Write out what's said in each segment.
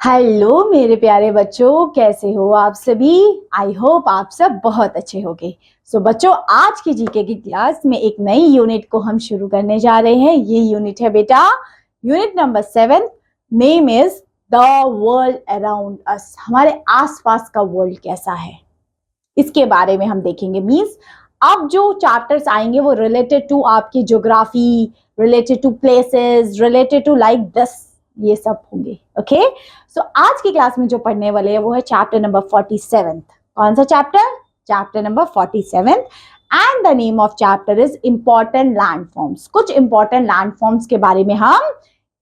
Hello मेरे प्यारे बच्चों, कैसे हो आप सभी। आई होप आप सब बहुत अच्छे होंगे। सो बच्चों, आज की जीके की क्लास में एक नई यूनिट को हम शुरू करने जा रहे हैं। ये यूनिट है बेटा unit number 7। Name is the world around us. हमारे आसपास का वर्ल्ड कैसा है इसके बारे में हम देखेंगे। मींस अब जो चैप्टर्स आएंगे वो रिलेटेड टू आपकी geography, related to places, related to like this, ये सब होंगे। ओके, सो आज की क्लास में जो पढ़ने वाले हैं वो है चैप्टर नंबर 47। कौन सा chapter? Chapter number 47। And the name of chapter is important landforms. कुछ इंपॉर्टेंट लैंडफॉर्म्स के बारे में हम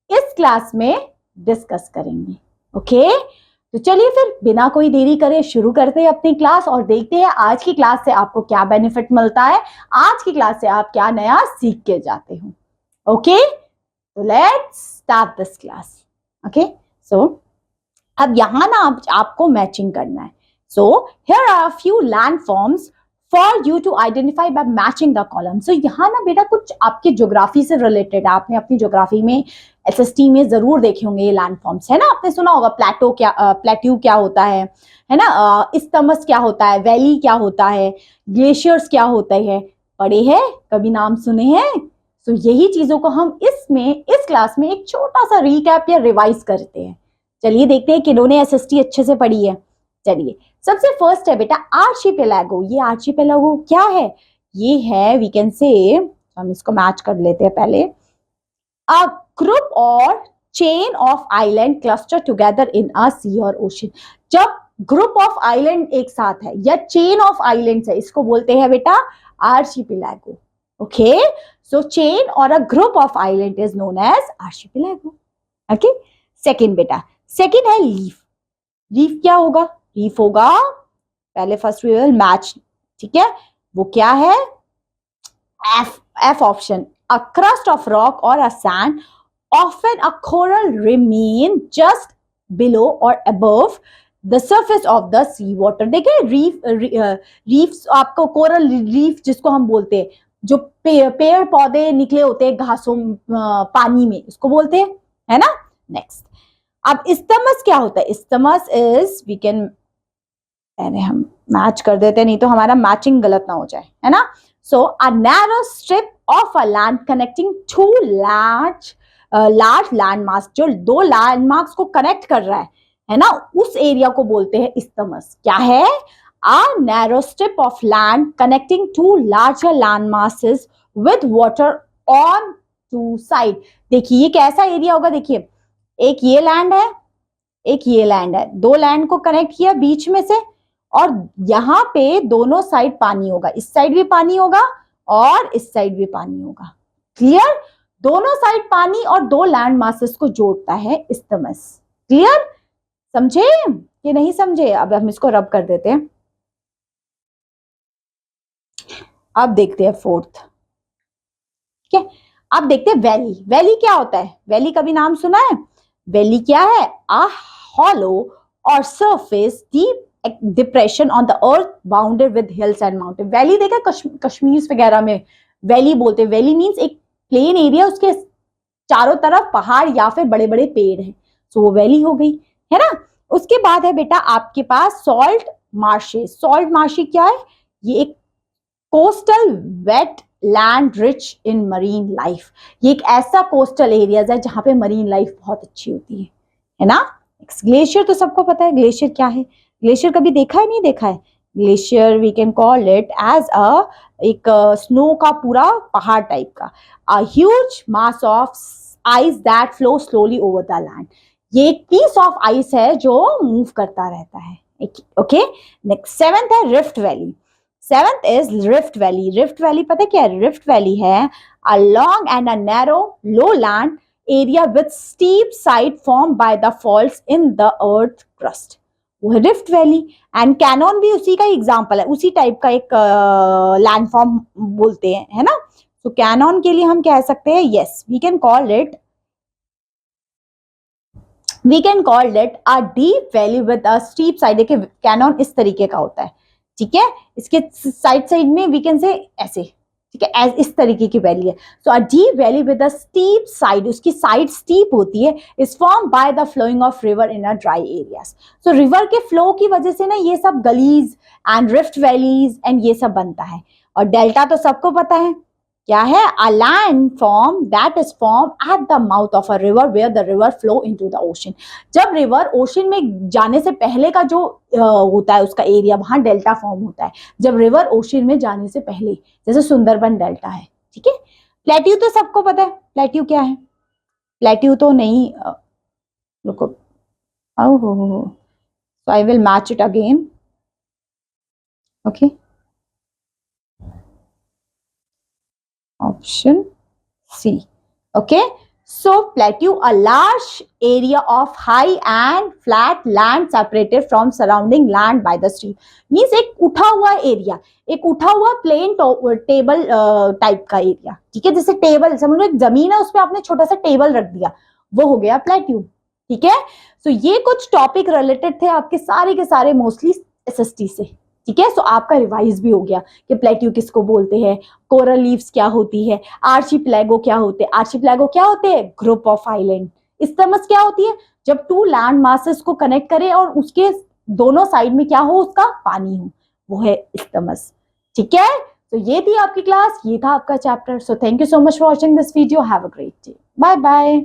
इस क्लास में डिस्कस करेंगे। ओके, तो चलिए फिर बिना कोई देरी करे शुरू करते हैं अपनी क्लास और देखते हैं आज की क्लास से आपको क्या बेनिफिट मिलता है, आज की क्लास से आप क्या नया सीख के जाते हो। ओके, तो let's start this class. Okay, so अब यहां ना आपको मैचिंग करना है। So here are few landforms for you to identify by matching the column. So यहाँ ना बेटा कुछ आपकी ज्योग्राफी से रिलेटेड है। आपने अपनी ज्योग्राफी में एसएसटी में जरूर देखे होंगे ये लैंडफॉर्म्स, है ना। आपने सुना होगा प्लेट्यू क्या होता है ना, इस्थमस क्या होता है, वैली क्या होता है, ग्लेशियर्स क्या होते हैं, पढ़े हैं कभी, नाम सुने हैं। तो यही चीजों को हम इस क्लास में एक छोटा सा रिकैप या रिवाइज करते हैं। चलिए देखते हैं किन्होंने एसएसटी अच्छे से पढ़ी है। चलिए, सबसे फर्स्ट है बेटा आर्चिपेलागो। ये आर्चिपेलागो क्या है? ये है, वी कैन से, हम इसको मैच कर लेते हैं पहले। A group or chain of island cluster together in a sea or ocean. जब ग्रुप ऑफ आइलैंड एक साथ है या चेन ऑफ आइलैंड्स है, इसको बोलते हैं बेटा archipelago. Okay, so chain or a group of island is known as archipelago. Okay, second बेटा, सेकंड है लीफ। लीफ क्या होगा? लीफ होगा, पहले फर्स्ट वी विल मैच, ठीक है। वो क्या है? F option, a crust of rock or a sand, often a coral remain just below or above the surface of the sea water. देखिए रीफ्स, आपको कोरल रीफ जिसको हम बोलते हैं, जो पेड़ पौधे निकले होते हैं घासों पानी में, इसको बोलते हैं, है ना। नेक्स्ट, अब इस्थमस क्या होता है? इस्थमस इज, वी कैन, पहले हम मैच कर देते हैं, नहीं तो हमारा मैचिंग गलत ना हो जाए, है ना। So a narrow strip of a land connecting two large landmarks, जो दो लैंडमार्क्स को कनेक्ट कर रहा है ना, उस एरिया को बोलते हैं इस्थमस। क्या है? A narrow strip of land connecting two larger landmasses with water on two side. देखिए ये कैसा एरिया होगा? देखिए एक ये लैंड है, एक ये लैंड है, दो लैंड को कनेक्ट किया बीच में से, और यहाँ पे दोनों साइड पानी होगा, इस साइड भी पानी होगा और इस साइड भी पानी होगा। क्लियर? दोनों साइड पानी और दो लैंड मासेस को जोड़ता है इस्थमस। क्लियर? समझे कि नहीं समझे? अब हम इसको रब कर देते हैं। अब देखते हैं फोर्थ। ठीक है, अब देखते हैं वैली। वैली क्या होता है? वैली कभी नाम सुना है? वैली क्या है? आ hollow or surface deep depression on the earth bounded with hills and mountain। Valley देखा कश्मीर वगैरह में वैली बोलते हैं। वैली मींस एक प्लेन एरिया, उसके चारों तरफ पहाड़ या फिर बड़े बड़े पेड़ हैं, सो वो वैली हो गई, है ना। उसके बाद है बेटा आपके पास सॉल्ट मार्शेस। सॉल्ट मार्शी क्या है? ये एक coastal wetland rich in marine life. ये एक ऐसा कोस्टल एरिया है जहां पे मरीन लाइफ बहुत अच्छी होती है ना। ग्लेशियर तो सबको पता है, ग्लेशियर क्या है? ग्लेशियर कभी देखा है? नहीं देखा है? Glacier we can call it as a, एक स्नो का पूरा पहाड़ टाइप का, a huge mass of ice that flow slowly over the land. ये एक पीस ऑफ आइस है जो मूव करता रहता है। ओके, नेक्स्ट सेवेंथ है rift valley. Seventh is rift valley. Rift valley पता है क्या है? रिफ्ट वैली है a long and a narrow low land area with steep side formed by the faults in the earth crust। वो है rift valley. And Canon भी उसी का एग्जांपल है, उसी टाइप का एक लैंडफॉर्म बोलते हैं, है ना। तो कैनॉन के लिए हम कह सकते हैं, yes we can call it a deep valley with a steep side. देखिए कैनॉन इस तरीके का होता है, ठीक है। इसके साइड साइड में वी कैन से ऐसे, ठीक है, इस तरीके की वैली है। So a deep valley with a steep side, उसकी साइड स्टीप होती है, is form by the flowing of river in a dry areas. So river के फ्लो की वजह से ना ये सब गलीज एंड रिफ्ट वैलीज एंड ये सब बनता है। और डेल्टा तो सबको पता है क्या है, a landform that is form at the mouth of a river where the river flow into the ocean. जब रिवर ओशन में जाने से पहले का जो होता है उसका एरिया, वहां डेल्टा फॉर्म होता है, जब रिवर ओशन में जाने से पहले, जैसे सुंदरबन डेल्टा है। ठीक है, प्लेट्यू तो सबको पता है, प्लेट्यू क्या है, प्लेट्यू तो नहीं, रुको, ओहो, so I will match it again. Okay, option C. Okay, so plateau, a large area of high and flat land separated from surrounding land by the stream. Means एक उठा हुआ एरिया, एक उठा हुआ प्लेन टेबल टाइप का area. ठीक है, जैसे टेबल, समझ लो एक जमीन है, उस पर आपने छोटा सा टेबल रख दिया, वो हो गया प्लेट्यू। ठीक है, सो ये कुछ टॉपिक रिलेटेड थे आपके सारे के सारे मोस्टली SST से। ठीक है, सो आपका रिवाइज भी हो गया कि प्लेट्यू किसको बोलते हैं, कोरल लीव्स क्या होती है, आर्चिपेलागो क्या होते हैं, आर्चिपेलागो क्या होते हैं, ग्रुप ऑफ आइलैंड। इस्थमस क्या होती है, जब टू लैंड मासेस को कनेक्ट करे और उसके दोनों साइड में क्या हो, उसका पानी हो, वो है इस्थमस। ठीक है, तो ये थी आपकी क्लास, ये था आपका chapter. So thank you so much for watching this video, have a great day, bye bye.